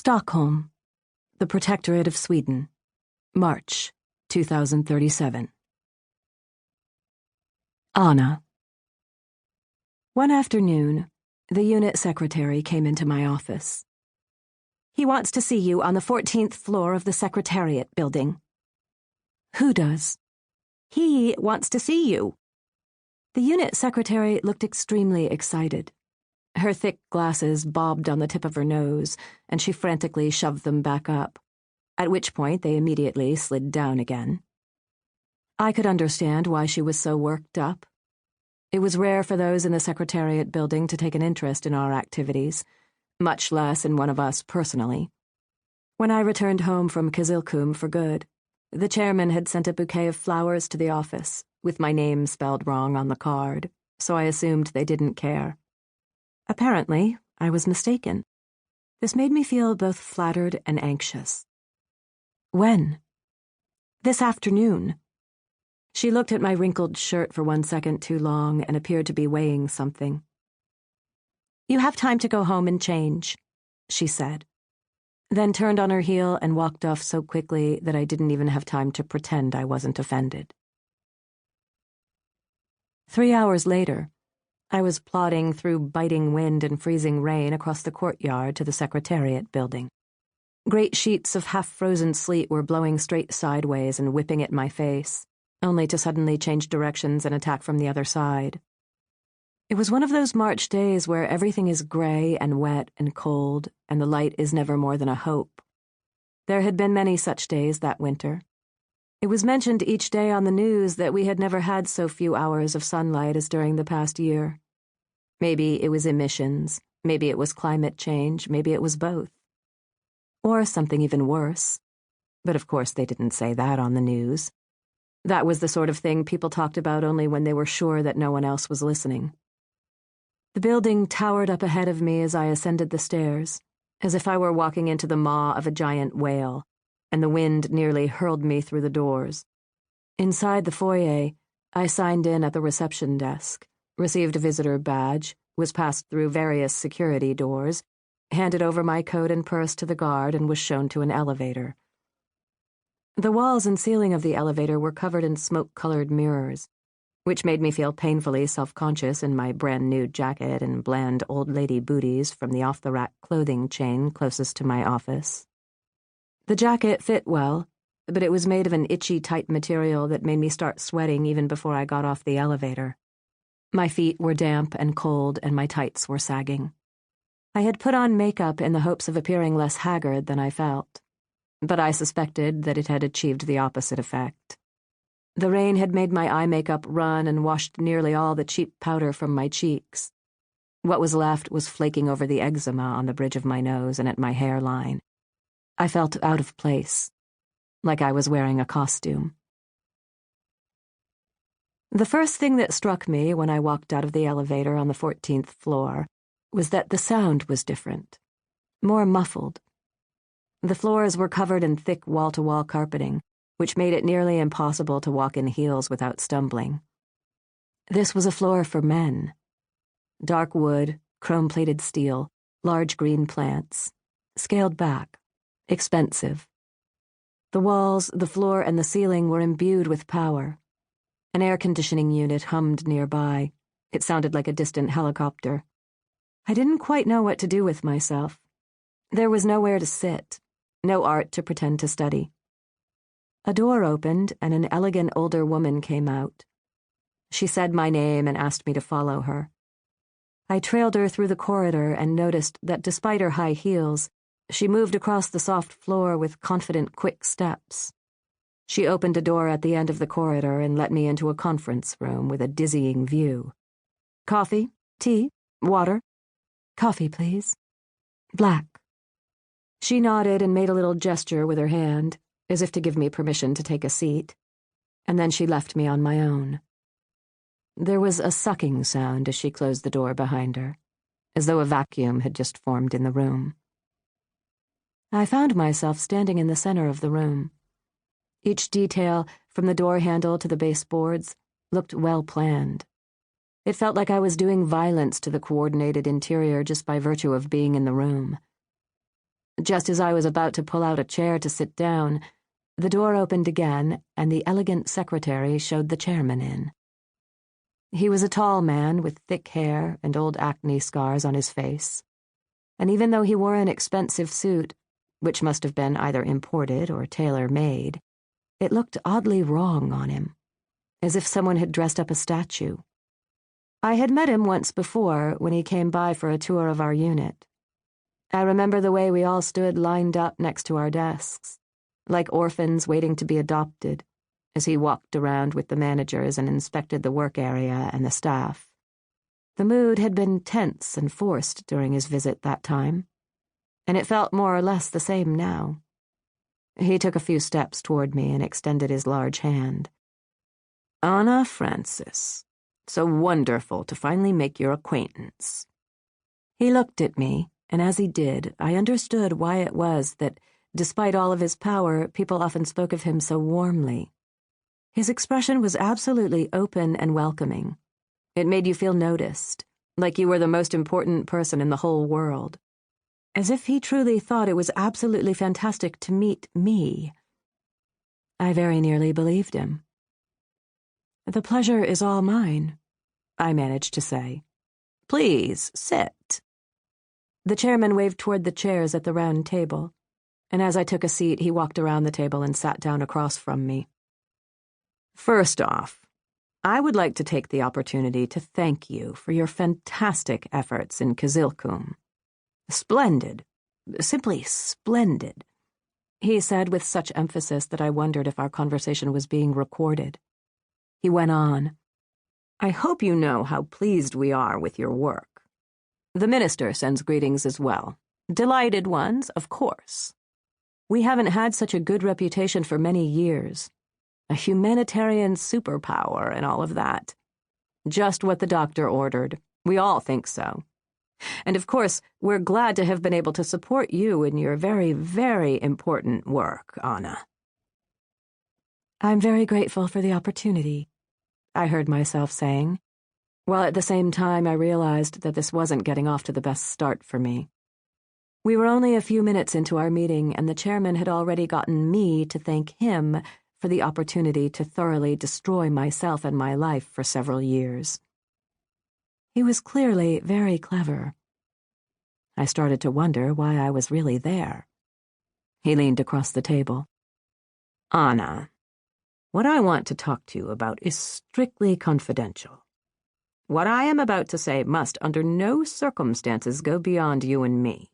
Stockholm, the Protectorate of Sweden, March 2037. Anna. One afternoon, the unit secretary came into my office. "He wants to see you on the 14th floor of the Secretariat building." "Who does?" "He wants to see you." The unit secretary looked extremely excited. Her thick glasses bobbed on the tip of her nose, and she frantically shoved them back up, at which point they immediately slid down again. I could understand why she was so worked up. It was rare for those in the Secretariat building to take an interest in our activities, much less in one of us personally. When I returned home from Kizilkum for good, the chairman had sent a bouquet of flowers to the office, with my name spelled wrong on the card, so I assumed they didn't care. Apparently, I was mistaken. This made me feel both flattered and anxious. "When?" "This afternoon." She looked at my wrinkled shirt for 1 second too long and appeared to be weighing something. "You have time to go home and change," she said, then turned on her heel and walked off so quickly that I didn't even have time to pretend I wasn't offended. 3 hours later, I was plodding through biting wind and freezing rain across the courtyard to the Secretariat building. Great sheets of half-frozen sleet were blowing straight sideways and whipping at my face, only to suddenly change directions and attack from the other side. It was one of those March days where everything is gray and wet and cold, and the light is never more than a hope. There had been many such days that winter. It was mentioned each day on the news that we had never had so few hours of sunlight as during the past year. Maybe it was emissions, maybe it was climate change, maybe it was both. Or something even worse. But of course they didn't say that on the news. That was the sort of thing people talked about only when they were sure that no one else was listening. The building towered up ahead of me as I ascended the stairs, as if I were walking into the maw of a giant whale, and the wind nearly hurled me through the doors. Inside the foyer, I signed in at the reception desk, received a visitor badge, was passed through various security doors, handed over my coat and purse to the guard, and was shown to an elevator. The walls and ceiling of the elevator were covered in smoke-colored mirrors, which made me feel painfully self-conscious in my brand-new jacket and bland old lady booties from the off-the-rack clothing chain closest to my office. The jacket fit well, but it was made of an itchy, tight material that made me start sweating even before I got off the elevator. My feet were damp and cold, and my tights were sagging. I had put on makeup in the hopes of appearing less haggard than I felt, but I suspected that it had achieved the opposite effect. The rain had made my eye makeup run and washed nearly all the cheap powder from my cheeks. What was left was flaking over the eczema on the bridge of my nose and at my hairline. I felt out of place, like I was wearing a costume. The first thing that struck me when I walked out of the elevator on the 14th floor was that the sound was different, more muffled. The floors were covered in thick wall-to-wall carpeting, which made it nearly impossible to walk in heels without stumbling. This was a floor for men. Dark wood, chrome-plated steel, large green plants, scaled back, expensive. The walls, the floor, and the ceiling were imbued with power. An air conditioning unit hummed nearby. It sounded like a distant helicopter. I didn't quite know what to do with myself. There was nowhere to sit, no art to pretend to study. A door opened and an elegant older woman came out. She said my name and asked me to follow her. I trailed her through the corridor and noticed that despite her high heels, she moved across the soft floor with confident, quick steps. She opened a door at the end of the corridor and let me into a conference room with a dizzying view. "Coffee? Tea? Water?" "Coffee, please." "Black." She nodded and made a little gesture with her hand, as if to give me permission to take a seat, and then she left me on my own. There was a sucking sound as she closed the door behind her, as though a vacuum had just formed in the room. I found myself standing in the center of the room. Each detail, from the door handle to the baseboards, looked well planned. It felt like I was doing violence to the coordinated interior just by virtue of being in the room. Just as I was about to pull out a chair to sit down, the door opened again, and the elegant secretary showed the chairman in. He was a tall man with thick hair and old acne scars on his face, and even though he wore an expensive suit, which must have been either imported or tailor-made, it looked oddly wrong on him, as if someone had dressed up a statue. I had met him once before when he came by for a tour of our unit. I remember the way we all stood lined up next to our desks, like orphans waiting to be adopted, as he walked around with the managers and inspected the work area and the staff. The mood had been tense and forced during his visit that time, and it felt more or less the same now. He took a few steps toward me and extended his large hand. "Anna Francis, so wonderful to finally make your acquaintance." He looked at me, and as he did, I understood why it was that, despite all of his power, people often spoke of him so warmly. His expression was absolutely open and welcoming. It made you feel noticed, like you were the most important person in the whole world. As if he truly thought it was absolutely fantastic to meet me. I very nearly believed him. "The pleasure is all mine," I managed to say. "Please, sit." The chairman waved toward the chairs at the round table, and as I took a seat, he walked around the table and sat down across from me. "First off, I would like to take the opportunity to thank you for your fantastic efforts in Kazilkum. Splendid, simply splendid," he said with such emphasis that I wondered if our conversation was being recorded. He went on, "I hope you know how pleased we are with your work. The minister sends greetings as well. Delighted ones, of course. We haven't had such a good reputation for many years. A humanitarian superpower and all of that. Just what the doctor ordered. We all think so. And of course, we're glad to have been able to support you in your very, very important work, Anna." "I'm very grateful for the opportunity," I heard myself saying, while at the same time I realized that this wasn't getting off to the best start for me. We were only a few minutes into our meeting, and the chairman had already gotten me to thank him for the opportunity to thoroughly destroy myself and my life for several years. He was clearly very clever. I started to wonder why I was really there. He leaned across the table. "Anna, what I want to talk to you about is strictly confidential. What I am about to say must, under no circumstances, go beyond you and me.